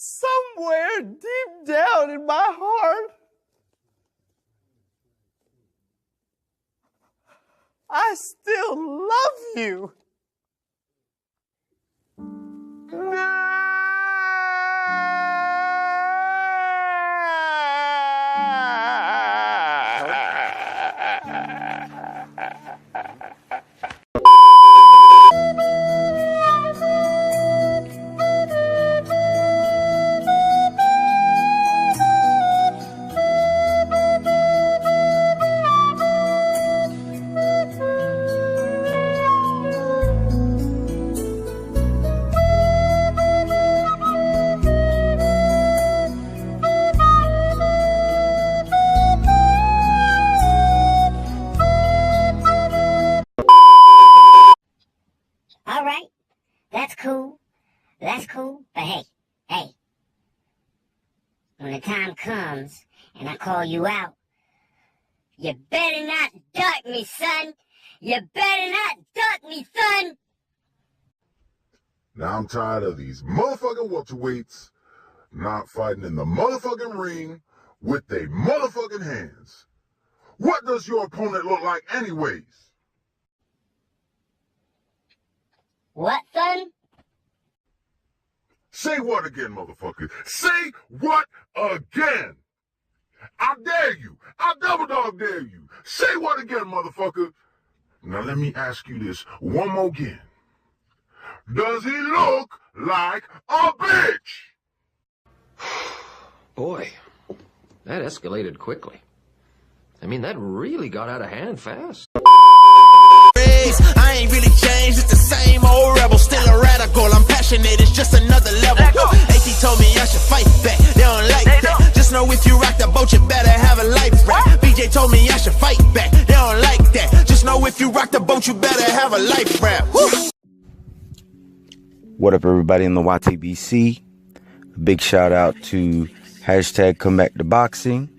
somewhere deep down in my heart, I still love you. All right, that's cool. That's cool. But hey, when the time comes and I call you out, you better not duck me, son. You better not duck me, son. Now I'm tired of these motherfucking welterweights not fighting in the motherfucking ring with their motherfucking hands. What does your opponent look like anyways? What, son? Say what again, motherfucker? Say what again? I dare you. I double dog dare you. Say what again, motherfucker? Now let me ask you this one more again. Does he look like a bitch? Boy, that escalated quickly. I mean, that really got out of hand fast. I ain't really changed, it's the same old rebel. Still a radical, I'm passionate, it's just another level. AT told me I should fight back, they don't like that. Just know if you rock the boat, you better have a life raft. BJ told me I should fight back, they don't like that. Just know if you rock the boat, you better have a life raft. What up, everybody in the YTBC? A big shout out to hashtag Come Back to Boxing.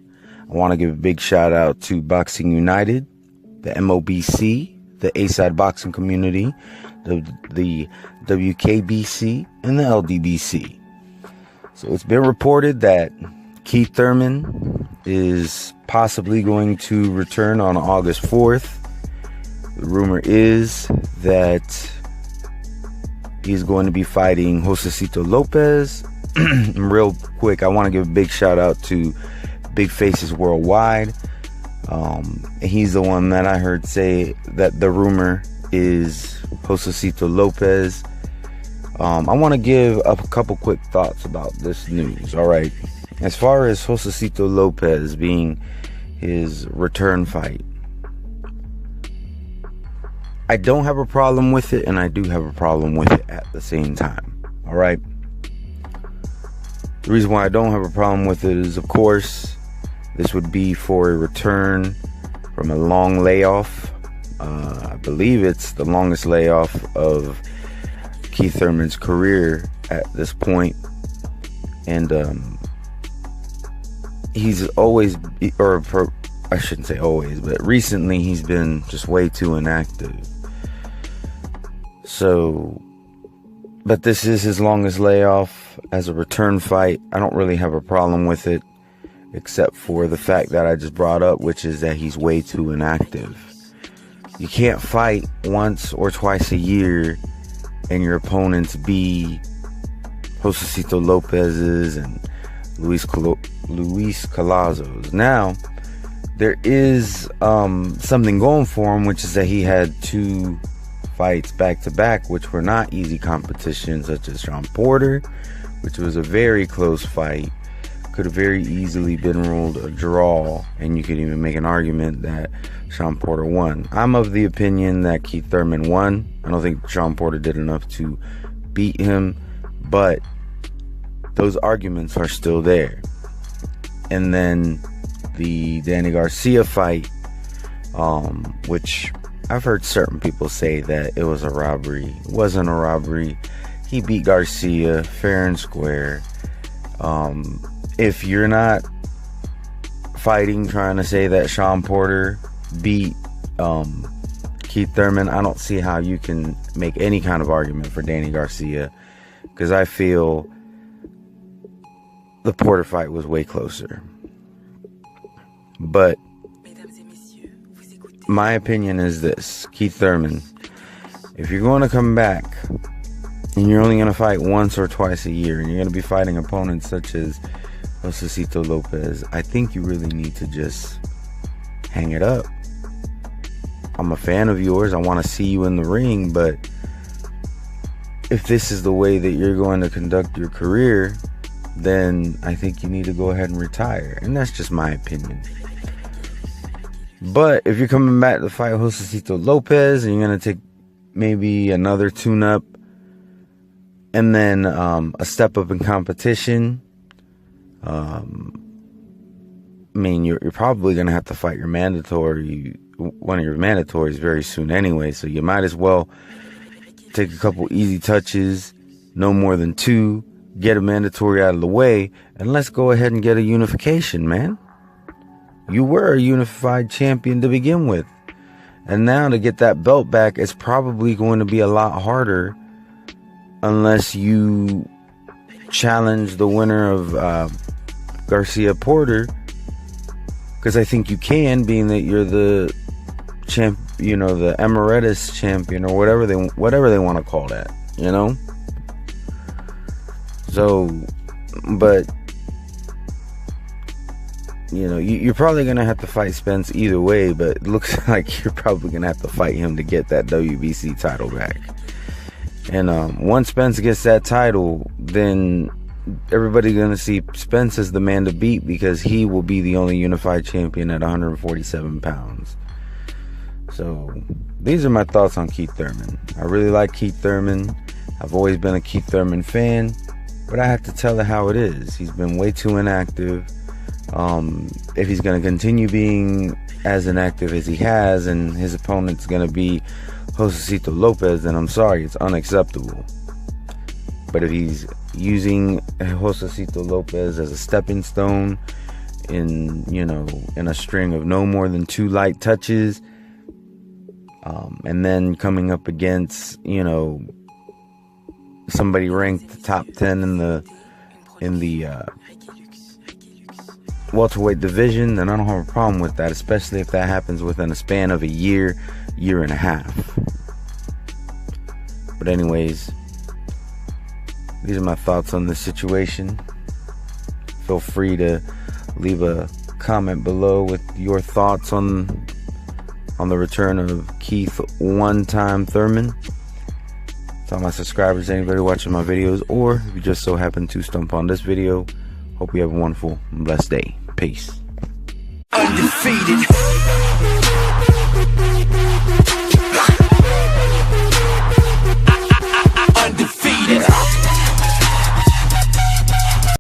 I want to give a big shout out to Boxing United, the MOBC, the A-Side Boxing Community, the WKBC, and the LDBC. So it's been reported that Keith Thurman is possibly going to return on August 4th. The rumor is that he's going to be fighting Josecito Lopez. Real quick, I want to give a big shout out to Big Faces Worldwide. He's the one that I heard say that the rumor is Josecito Lopez. I want to give a couple quick thoughts about this news. All right, as far as Josecito Lopez being his return fight, I don't have a problem with it, and I do have a problem with it at the same time. All right. The reason why I don't have a problem with it is, of course, this would be for a return from a long layoff. I believe it's the longest layoff of Keith Thurman's career at this point. And he's always, I shouldn't say always, but recently he's been just way too inactive. So, but this is his longest layoff as a return fight. I don't really have a problem with it, except for the fact that I just brought up, which is that he's way too inactive. You can't fight once or twice a year and your opponents be Josecito Lopez's and Luis Calazos. Now, there is something going for him, which is that he had two fights back-to-back, which were not easy competition, such as Sean Porter, which was a very close fight. Could have very easily been ruled a draw, and you could even make an argument that Sean Porter won. I'm of the opinion that Keith Thurman won. I don't think Sean Porter did enough to beat him, but those arguments are still there. And then the Danny Garcia fight, which I've heard certain people say that it was a robbery. It wasn't a robbery. He beat Garcia fair and square. If you're not fighting trying to say that Sean Porter beat Keith Thurman, I don't see how you can make any kind of argument for Danny Garcia, because I feel the Porter fight was way closer. But my opinion is this: Keith Thurman, if you're going to come back and you're only going to fight once or twice a year, and you're going to be fighting opponents such as Josecito Lopez, I think you really need to just hang it up. I'm a fan of yours. I want to see you in the ring, but if this is the way that you're going to conduct your career, then I think you need to go ahead and retire. And that's just my opinion. But if you're coming back to fight Josecito Lopez and you're going to take maybe another tune-up and then a step up in competition, I mean, you're probably going to have to fight one of your mandatories very soon anyway, so you might as well take a couple easy touches, no more than 2, get a mandatory out of the way, and let's go ahead and get a unification, man. You were a unified champion to begin with, and now to get that belt back is probably going to be a lot harder unless you challenge the winner of Garcia Porter, because I think you can, being that you're the champ, you know, the emeritus champion, or whatever they want to call that, you know. So, but you know, you're probably gonna have to fight Spence either way, but it looks like you're probably gonna have to fight him to get that WBC title back. And once Spence gets that title, then everybody's gonna see Spence as the man to beat, because he will be the only unified champion at 147 pounds. So these are my thoughts on Keith Thurman. I really like Keith Thurman. I've always been a Keith Thurman fan, but I have to tell it how it is. He's been way too inactive. If he's going to continue being as inactive as he has, and his opponent's going to be Josecito Lopez, then I'm sorry, it's unacceptable. But if he's using Josecito Lopez as a stepping stone in a string of no more than 2 light touches, and then coming up against, somebody ranked top 10 in the welterweight division, then I don't have a problem with that, especially if that happens within a span of a year and a half. But anyways, these are my thoughts on this situation. Feel free to leave a comment below with your thoughts on the return of Keith one-time Thurman. To all my subscribers, anybody watching my videos, or if you just so happen to stump on this video, hope you have a wonderful and blessed day. Peace. Undefeated.